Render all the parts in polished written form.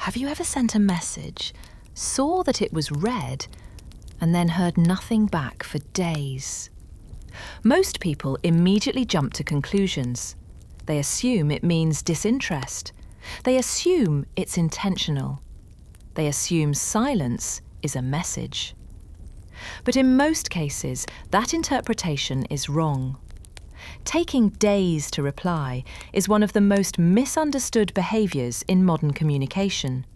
Have you ever sent a message, saw that it was read, and then heard nothing back for days? Most people immediately jump to conclusions. They assume it means disinterest. They assume it's intentional. They assume silence is a message. But in most cases, that interpretation is wrong. Taking days to reply is one of the most misunderstood behaviours in modern communication.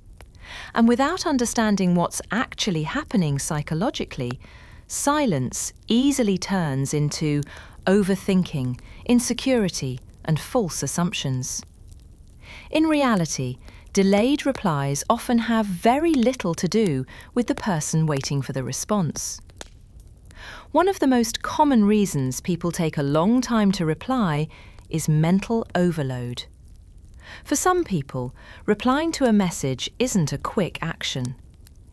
And without understanding what's actually happening psychologically, silence easily turns into overthinking, insecurity, and false assumptions. In reality, delayed replies often have very little to do with the person waiting for the response. One of the most common reasons people take a long time to reply is mental overload. For some people, replying to a message isn't a quick action.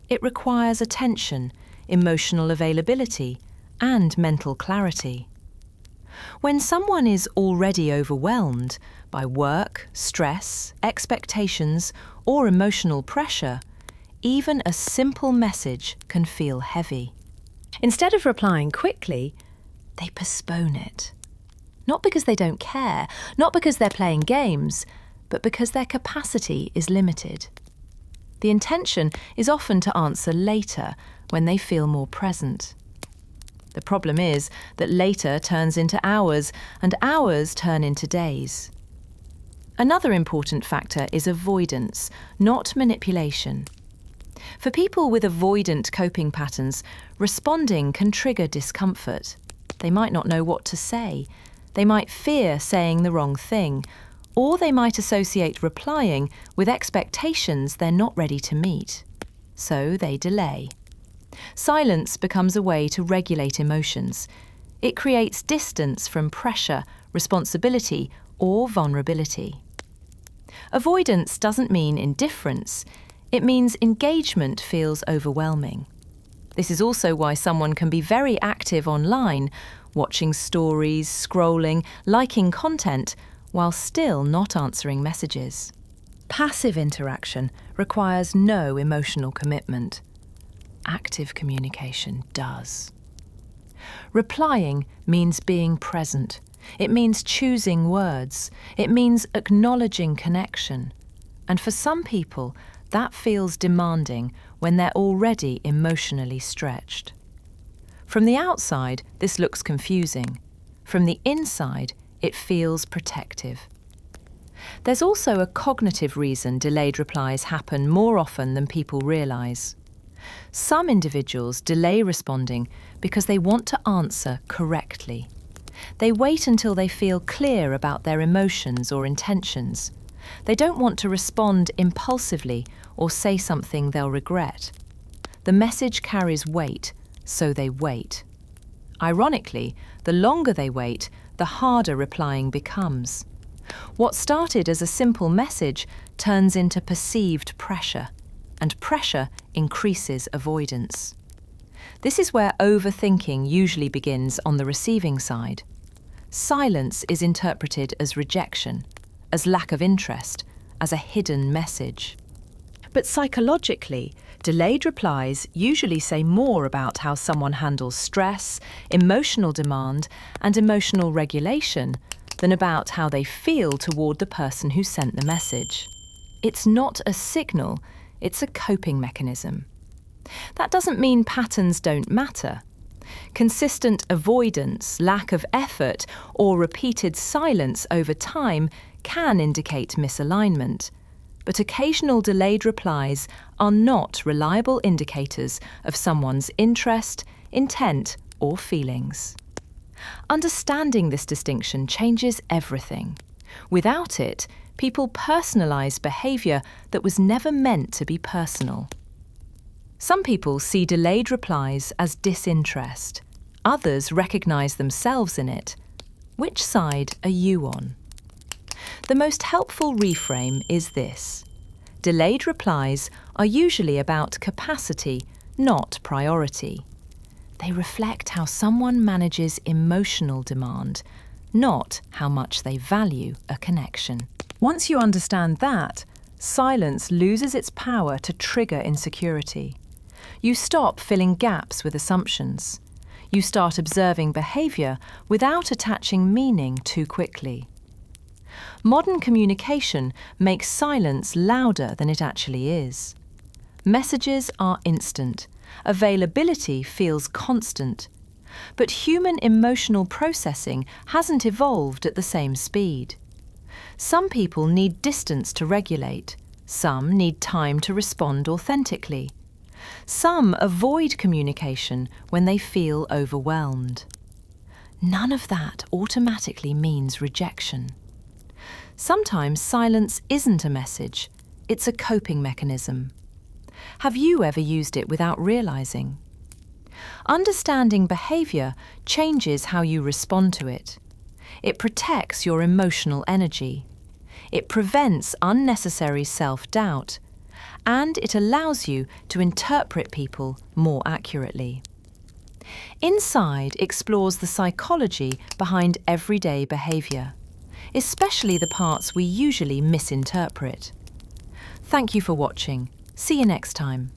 It requires attention, emotional availability, and mental clarity. When someone is already overwhelmed by work, stress, expectations, or emotional pressure, even a simple message can feel heavy. Instead of replying quickly, they postpone it. Not because they don't care, not because they're playing games, but because their capacity is limited. The intention is often to answer later, when they feel more present. The problem is that later turns into hours, and hours turn into days. Another important factor is avoidance, not manipulation. For people with avoidant coping patterns, responding can trigger discomfort. They might not know what to say. They might fear saying the wrong thing, or they might associate replying with expectations they're not ready to meet. So they delay. Silence becomes a way to regulate emotions. It creates distance from pressure, responsibility, or vulnerability. Avoidance doesn't mean indifference. It means engagement feels overwhelming. This is also why someone can be very active online, watching stories, scrolling, liking content, while still not answering messages. Passive interaction requires no emotional commitment. Active communication does. Replying means being present. It means choosing words. It means acknowledging connection. And for some people, that feels demanding when they're already emotionally stretched. From the outside, this looks confusing. From the inside, it feels protective. There's also a cognitive reason delayed replies happen more often than people realise. Some individuals delay responding because they want to answer correctly. They wait until they feel clear about their emotions or intentions. They don't want to respond impulsively or say something they'll regret. The message carries weight, so they wait. Ironically, the longer they wait, the harder replying becomes. What started as a simple message turns into perceived pressure, and pressure increases avoidance. This is where overthinking usually begins on the receiving side. Silence is interpreted as rejection, as lack of interest, as a hidden message. But psychologically, delayed replies usually say more about how someone handles stress, emotional demand, and emotional regulation than about how they feel toward the person who sent the message. It's not a signal, it's a coping mechanism. That doesn't mean patterns don't matter. Consistent avoidance, lack of effort, or repeated silence over time can indicate misalignment. But occasional delayed replies are not reliable indicators of someone's interest, intent, or feelings. Understanding this distinction changes everything. Without it, people personalize behavior that was never meant to be personal. Some people see delayed replies as disinterest. Others recognize themselves in it. Which side are you on? The most helpful reframe is this. Delayed replies are usually about capacity, not priority. They reflect how someone manages emotional demand, not how much they value a connection. Once you understand that, silence loses its power to trigger insecurity. You stop filling gaps with assumptions. You start observing behavior without attaching meaning too quickly. Modern communication makes silence louder than it actually is. Messages are instant. Availability feels constant. But human emotional processing hasn't evolved at the same speed. Some people need distance to regulate. Some need time to respond authentically. Some avoid communication when they feel overwhelmed. None of that automatically means rejection. Sometimes silence isn't a message, it's a coping mechanism. Have you ever used it without realizing? Understanding behavior changes how you respond to it. It protects your emotional energy. It prevents unnecessary self-doubt. And it allows you to interpret people more accurately. Inside explores the psychology behind everyday behavior, especially the parts we usually misinterpret. Thank you for watching. See you next time.